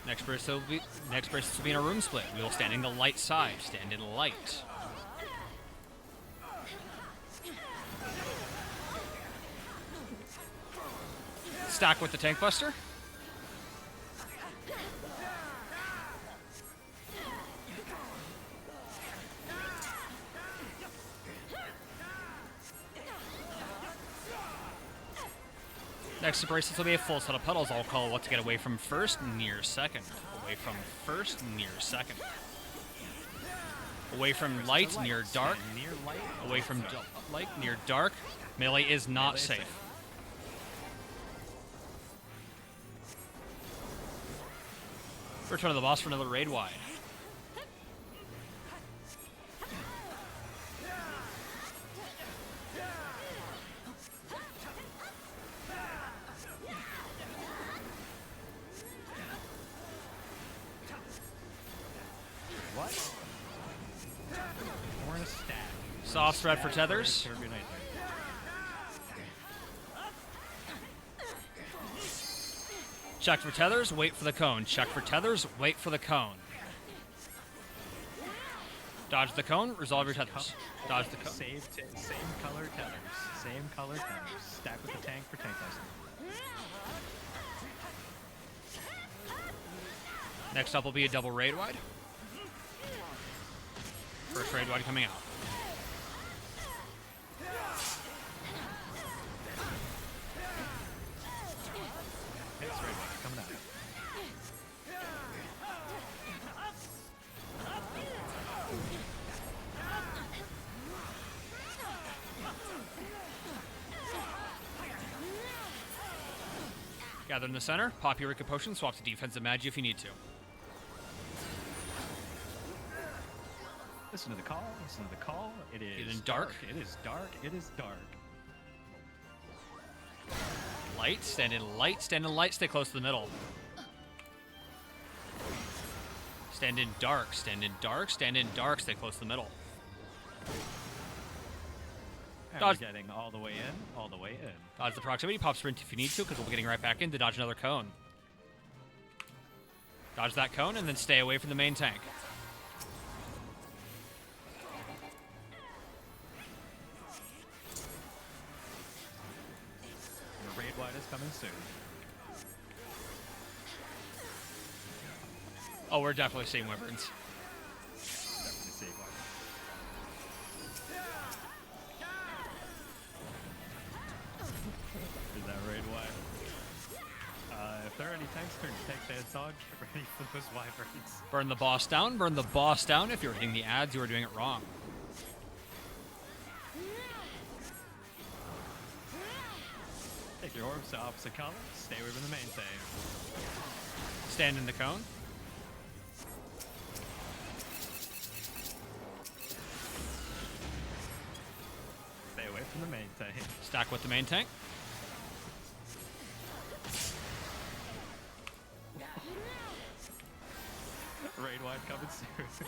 A: Next bracelet will be in a room split. We will stand in the light side. Stand in light. Stack with the tank buster. Next to bracelets will be a full set of puddles. I'll call what to get away from first, near second. Away from first, near second. Away from light, near dark.
D: Near light.
A: Away from light, near dark. Melee is not
D: Melee is
A: safe.
D: safe.
A: Return to the boss for another raid wide.
D: What? We're in a stack.
A: Soft thread for tethers.
D: Turbulate there.
A: Check for tethers, wait for the cone. Check for tethers, wait for the cone. Dodge the cone, resolve your tethers. Dodge the cone.
D: Same color tethers. Same color tethers. Stack with the tank for tank buster.
A: Next up will be a double raid wide. First raid wide coming out.
D: It's right back, coming out.
A: Gather in the center, pop your Rika potion, swap to defensive magi if you need to.
D: Listen to the call. Listen to the call. It is
A: in dark.
D: It is dark. It is dark.
A: Light, stand in light, stand in light, stay close to the middle. Stand in dark, stand in dark, stand in dark, stay close to the middle.
D: And
A: Dodge.
D: we're getting all the way in. All the way in.
A: Dodge the proximity, pop sprint if you need to, because we'll be getting right back in to dodge another cone. Dodge that cone and then stay away from the main tank.
D: The raid wide is coming soon.
A: Oh, we're definitely seeing wyverns.
D: Definitely see one. Is that raid wide? If there are any tanks, turn to tank bad dodge. Get ready for those wyverns.
A: Burn the boss down, burn the boss down. If you're hitting the ads, you are doing it wrong.
D: Take your orbs to opposite color. Stay away from the main tank.
A: Stand in the cone.
D: Stay away from the main tank.
A: Stack with the main tank.
D: Raid wide coming soon.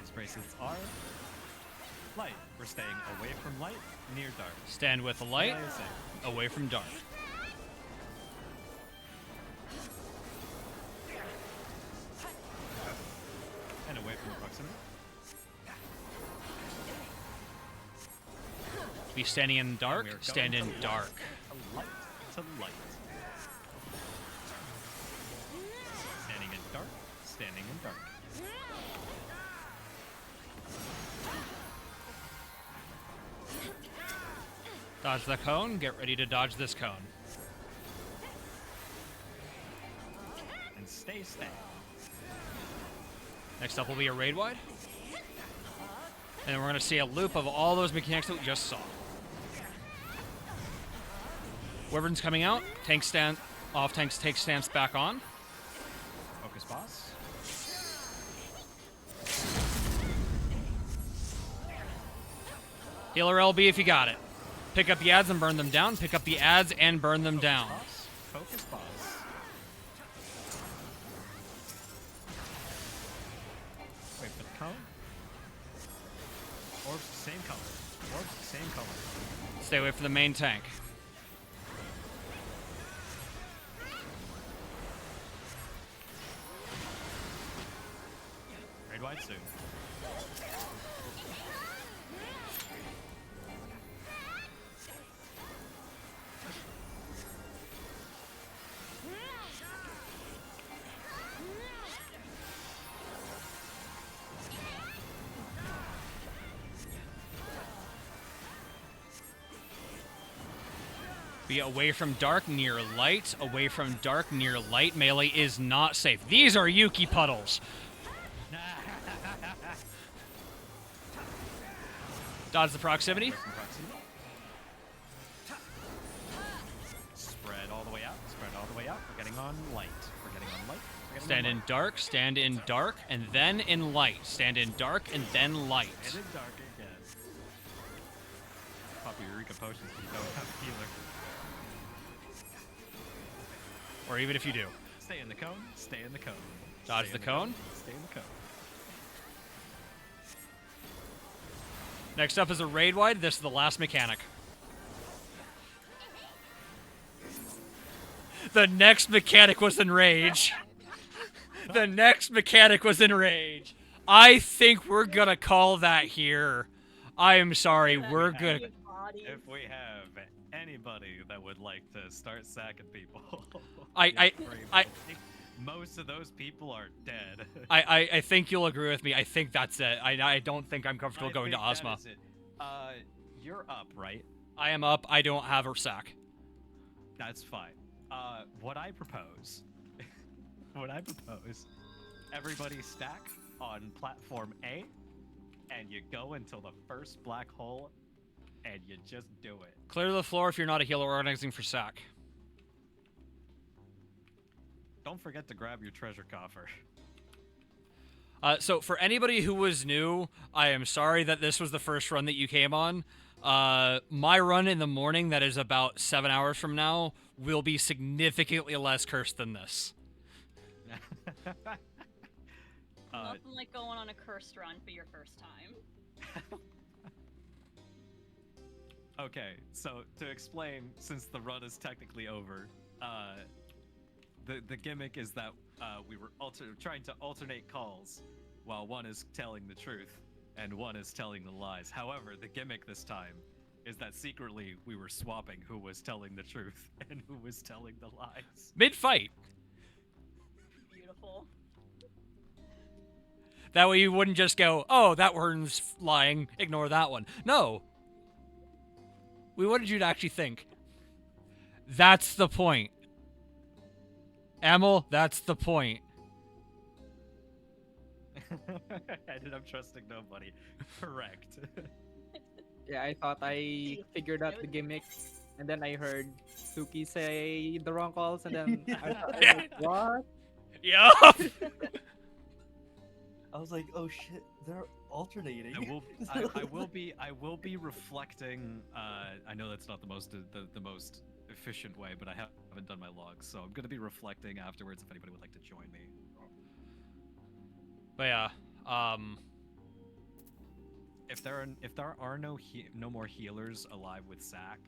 D: These bracelets are light. We're staying away from light, near dark.
A: Stand with the light,
D: Melee is safe.
A: away from dark.
D: And away from the proximity.
A: Be standing in dark,
D: We are
A: stand
D: going
A: in
D: from
A: dark.
D: light to light. Standing in dark, standing in dark.
A: Dodge the cone, get ready to dodge this cone.
D: And stay stacked.
A: Next up will be a raid wide. And then we're going to see a loop of all those mechanics that we just saw. Wyvern's coming out. Tank stand off. Tanks take stance back on.
D: Focus boss.
A: Healer LB if you got it. Pick up the ads and burn them down. Pick up the ads and burn them down.
D: Focus boss. Wait for the cone. Orbs the same color. Orbs the same color.
A: Stay away from the main tank.
D: Raid wide soon.
A: Be away from dark, near light. Away from dark, near light. Melee is not safe. These are Yuki puddles. Dodge the proximity.
D: Spread all the way out. Spread all the way out. We're getting on light. We're getting on light. We're getting
A: Stand
D: on
A: in
D: light.
A: dark, stand in dark, and then in light. Stand in dark and then light.
D: And in dark again. Pop your Eureka potions if you don't have a healer.
A: Or even if you do.
D: Stay in the cone. Stay in the cone.
A: Dodge
D: Stay
A: the
D: in
A: cone.
D: Stay in the cone.
A: Next up is a raid wide. This is the last mechanic. The next mechanic was in rage. The next mechanic was in rage. I think we're gonna call that here. I am sorry, we're gonna...
D: If we have anybody that would like to start sacking people,
A: I
D: most of those people are dead.
A: I think you'll agree with me. I think that's it. I don't think I'm comfortable
D: I
A: going to
D: think that
A: Ozma.
D: is it. You're up, right?
A: I am up. I don't have her sack.
D: That's fine. What I propose, everybody stack on platform A, and you go until the first black hole, and you just do it.
A: Clear the floor if you're not a healer organizing for sack.
D: Don't forget to grab your treasure coffer.
A: So for anybody who was new, I am sorry that this was the first run that you came on. My run in the morning, that is about 7 hours from now, will be significantly less cursed than this.
E: Nothing like going on a cursed run for your first time.
D: Okay, so to explain, since the run is technically over, the gimmick is that we were trying to alternate calls, while one is telling the truth and one is telling the lies. However, the gimmick this time is that secretly we were swapping who was telling the truth and who was telling the lies.
A: Mid-fight.
E: Beautiful.
A: That way you wouldn't just go, oh, that one's lying, ignore that one. No. We wanted you to actually think. That's the point. Amel, that's the point.
D: Ended up trusting nobody. Correct.
H: Yeah, I thought I figured out the gimmick, and then I heard Suki say the wrong calls, and then I was like, what?
A: Yup.
G: I was like, oh shit, they're alternating.
D: I will be reflecting. I know that's not the most efficient way, but I haven't done my logs, so I'm gonna be reflecting afterwards if anybody would like to join me.
A: But yeah,
D: if there are no more healers alive with Sack,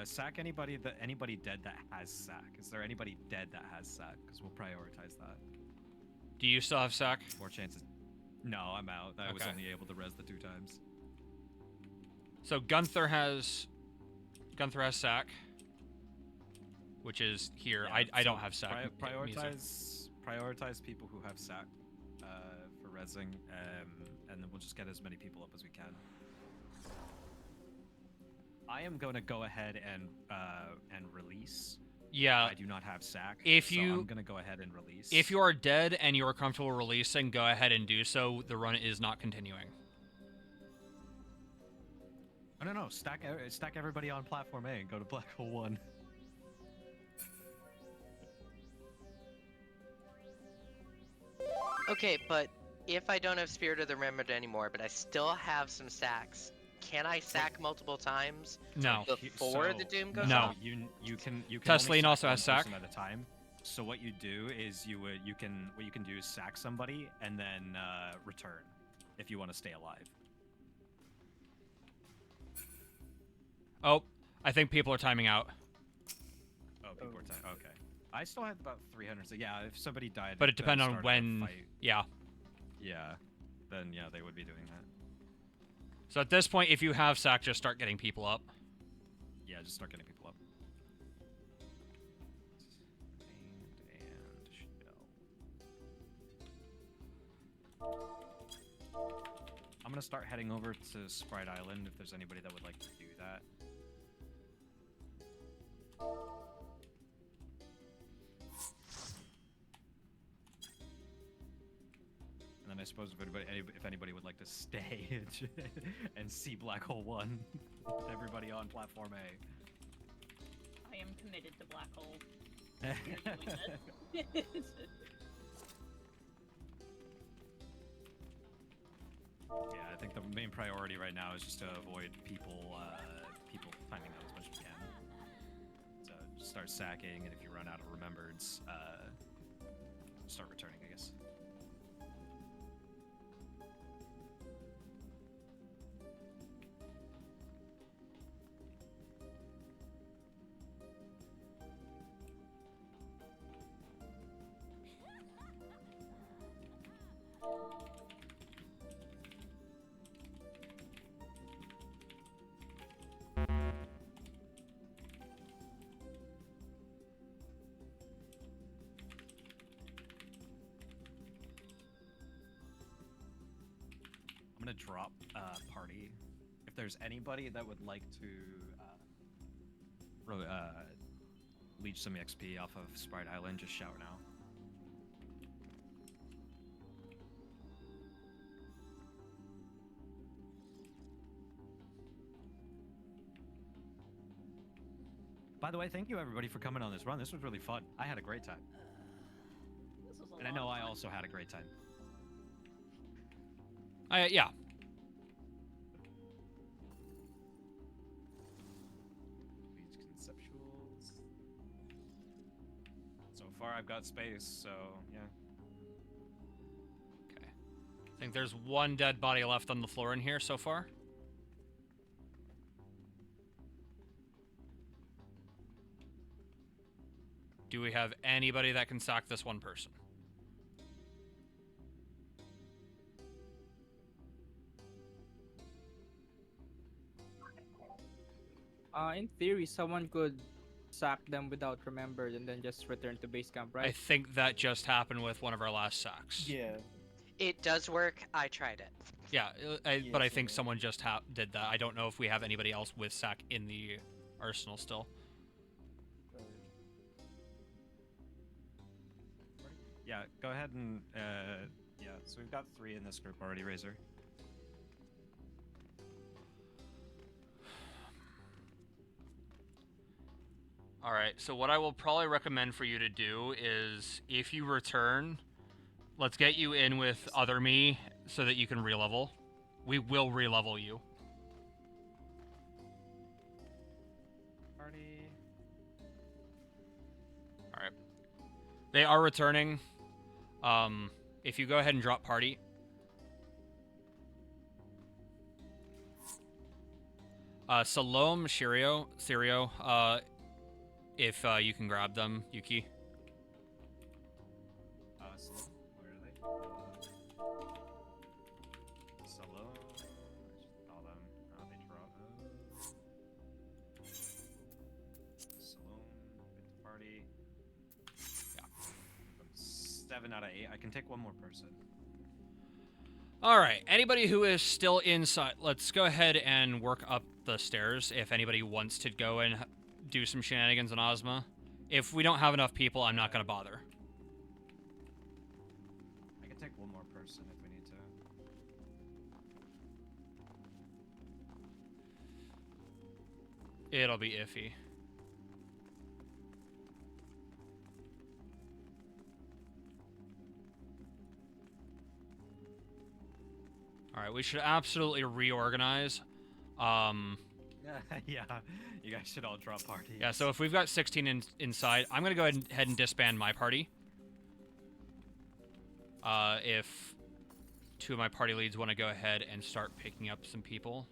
D: Sack anybody dead that has Sack. Is there anybody dead that has Sack? Because we'll prioritize that.
A: do you still have sack?
D: More chances. No, I'm out. I was
A: Okay.
D: only able to res the 2 times.
A: So Gunther has sack, which is here.
D: Yeah,
A: I don't
D: so
A: have sack.
D: Prioritize people who have sack for resing, and then we'll just get as many people up as we can. I am going to go ahead and release
A: Yeah.
D: I do not have sack.
A: If
D: so
A: you-
D: I'm gonna go ahead and release.
A: If you are dead and you are comfortable releasing, go ahead and do so. The run is not continuing.
D: Oh, no, stack everybody on platform A and go to Black Hole 1.
F: Okay, but if I don't have Spirit of the Remembered anymore, but I still have some sacks, can I sack multiple times
A: No.
F: before the Doom goes
A: No.
F: off?
D: You can
A: Tesleen
D: only
A: also
D: sack
A: has
D: one
A: sack.
D: person at a time. So what you do is what you can do is sack somebody and then return if you want to stay alive.
A: Oh, I think people are timing out.
D: Oh, people are time. Okay. I still had about 300. So yeah, if somebody died,
A: But it
D: at the
A: depends on
D: start of the
A: when.
D: fight,
A: Yeah.
D: yeah, then yeah, they would be doing that.
A: So at this point, if you have sack, just start getting people up.
D: Yeah, just start getting people up. And shell. I'm gonna start heading over to Sprite Island if there's anybody that would like to do that. And then I suppose if anybody would like to stay and see Black Hole 1 with everybody on platform A.
E: I am committed to Black Hole. You're doing this.
D: Yeah, I think the main priority right now is just to avoid people timing out as much as we can. So just start sacking, and if you run out of remembereds, start returning, I guess. I'm gonna drop party. If there's anybody that would like to leech some XP off of Sprite Island, just shout now. By the way, thank you everybody for coming on this run. This was really fun. I had a great time.
E: This was a
D: And I
E: lot
D: know
E: of
D: I
E: fun.
D: also had a great time.
A: Yeah.
D: Leech conceptuals. So far I've got space, so yeah.
A: Okay. I think there's one dead body left on the floor in here so far. Do we have anybody that can sack this one person?
H: In theory, someone could sack them without remembered and then just return to base camp,
A: I
H: right?
A: think that just happened with one of our last sacks.
G: Yeah.
F: It does work. I tried it.
A: Yeah, but I
G: Yes,
A: think
G: it is.
A: someone just did that. I don't know if we have anybody else with sack in the arsenal still.
D: Yeah, go ahead and yeah. So we've got 3 in this group already, Razor.
A: All right, so what I will probably recommend for you to do is if you return, let's get you in with other me so that you can re-level. We will re-level you.
D: Party.
A: All right. They are returning. If you go ahead and drop party. Salome, Sirio, if you can grab them, Yuki.
D: So where are they? Solo. I just call them. Oh, they drop. Salome, get the party.
A: Yeah.
D: 7 out of 8. I can take one more person.
A: All right. Anybody who is still inside, let's go ahead and work up the stairs. If anybody wants to go and do some shenanigans on Ozma, If we don't have enough people, I'm not gonna bother.
D: I can take one more person if we need to.
A: It'll be iffy. Alright, we should absolutely reorganize.
D: Yeah, you guys should all drop parties.
A: Yeah, so if we've got 16 inside, I'm gonna go ahead and disband my party. If 2 of my party leads want to go ahead and start picking up some people.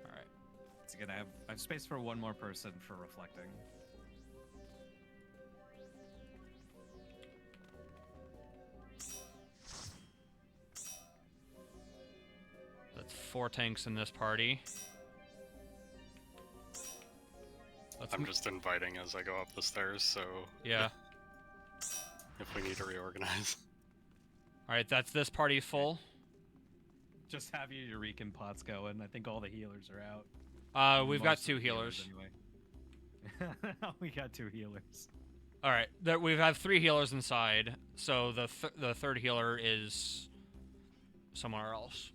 A: Alright.
D: It's gonna have I have space for one more person for reflecting.
A: That's 4 tanks in this party.
B: I'm just inviting as I go up the stairs, so
A: Yeah.
B: if we need to reorganize.
A: Alright, that's this party full.
D: Just have your Eureka pots going. I think all the healers are out.
A: We've got
D: Most of
A: 2
D: the
A: healers.
D: Anyway. We got 2 healers.
A: Alright, we have 3 healers inside, so the third healer is somewhere else.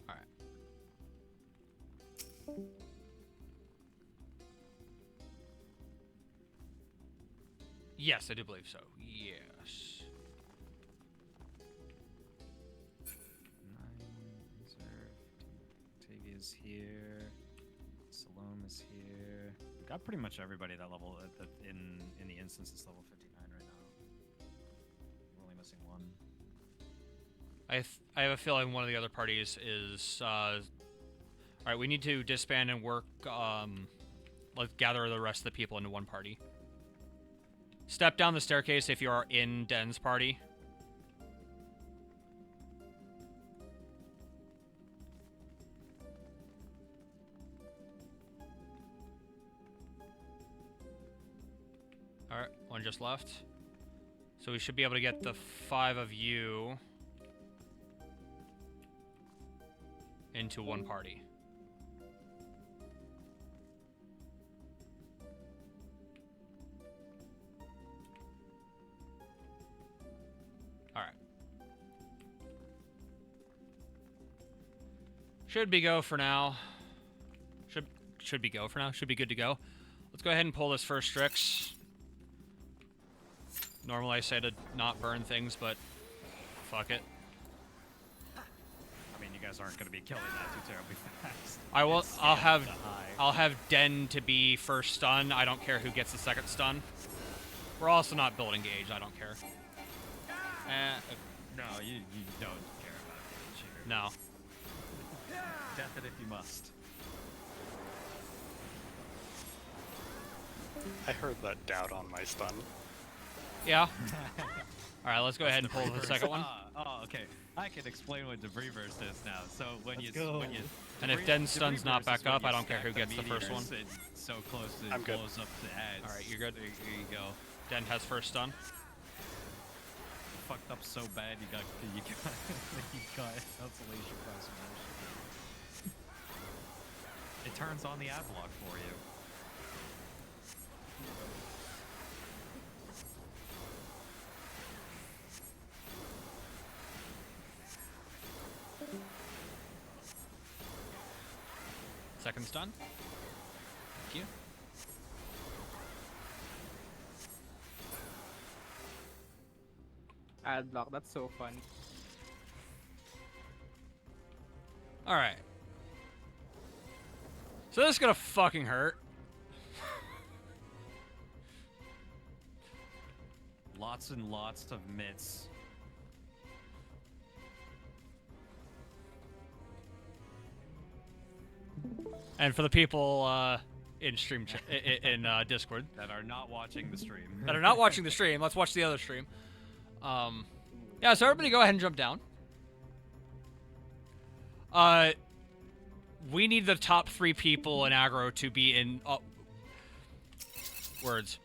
A: Alright. Yes, I do believe so. Yes.
D: 9 reserve. Octavia's here. Salome is here. We've got pretty much everybody that level in the instance is level 59 right now. We're only missing 1.
A: I have a feeling one of the other parties is alright, we need to disband and work let's gather the rest of the people into one party. Step down the staircase if you are in Den's party. Alright, 1 just left. So we should be able to get the 5 of you into one party. Alright. Should be go for now. Should be go for now. Should be good to go. Let's go ahead and pull this first Strix. Normally I say to not burn things, but fuck it.
D: I mean, you guys aren't going to be killing that too terribly fast.
A: I will.
D: It's
A: I'll
D: scaled
A: have.
D: to high.
A: I'll have Den to be first stun. I don't care who gets the second stun. We're also not building gauge. I don't care.
D: No, you don't care about it. Cheater.
A: No.
D: Death it if you must.
B: I heard that doubt on my stun.
A: Yeah. All right. Let's go ahead and pull the second one.
D: Oh, okay. I can explain what debris burst is now. So when
G: Let's
D: you
G: go.
A: And if Den's stun's not back up, I don't care who gets the first one.
D: So close to
B: I'm good.
D: blows up the ads.
A: All right, you're good.
D: There you go.
A: Den has first stun.
D: Fucked up so bad you got you got consolation prize. It turns on the ad block for you.
A: Second stun. Thank you.
H: Ad block, that's so fun.
A: All right. So this is gonna fucking hurt.
D: Lots and lots of mitts.
A: And for the people in stream in Discord
D: That are not watching the stream.
A: that are not watching the stream, let's watch the other stream. Yeah, so everybody go ahead and jump down. We need the top 3 people in aggro to be in words.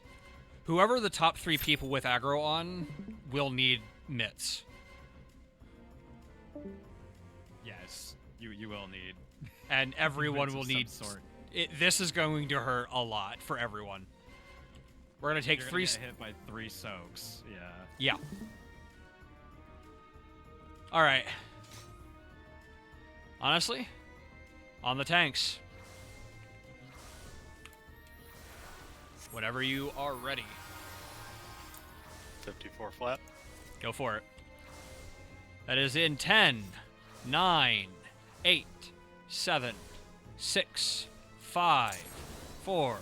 A: Whoever the top 3 people with aggro on will need mitts.
D: Yes, you will need.
A: And everyone
D: mitts
A: will
D: of some
A: need...
D: sort.
A: This is going to hurt a lot for everyone. We're going to take
D: You're
A: 3...
D: gonna get hit by 3 soaks. Yeah.
A: Yeah. Alright. Honestly, on the tanks. Whenever you are ready,
B: 54 flat.
A: go for it. That is in 10, 9, 8, 7, 6, 5, 4,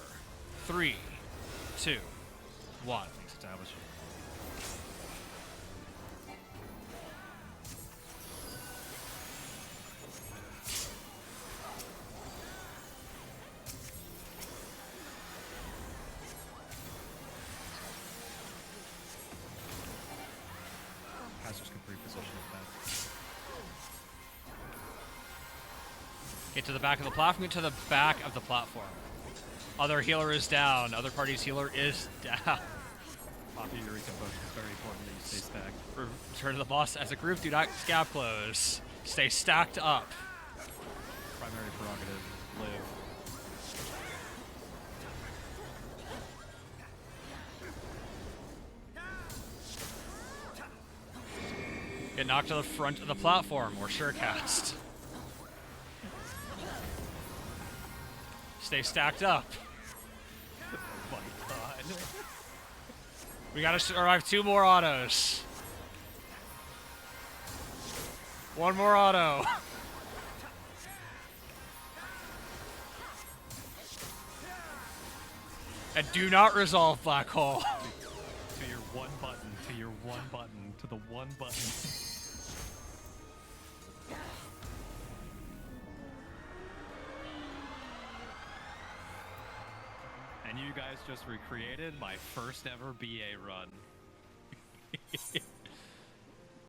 A: 3, 2, 1.
D: Thanks, established. Casters can pre-position with that.
A: Get to the back of the platform, get to the back of the platform. Other healer is down, other party's healer is down.
D: Poppy Eureka Bush is very important that you stay stacked.
A: Return to the boss as a group, do not scab close. Stay stacked up.
D: Primary prerogative, live.
A: Get knocked to the front of the platform, or surecast. Stay stacked up.
D: Oh my god.
A: We gotta survive 2 more autos. 1 more auto. And do not resolve black hole.
D: To your one button, to your one button, to the one button. And you guys just recreated my first ever BA run.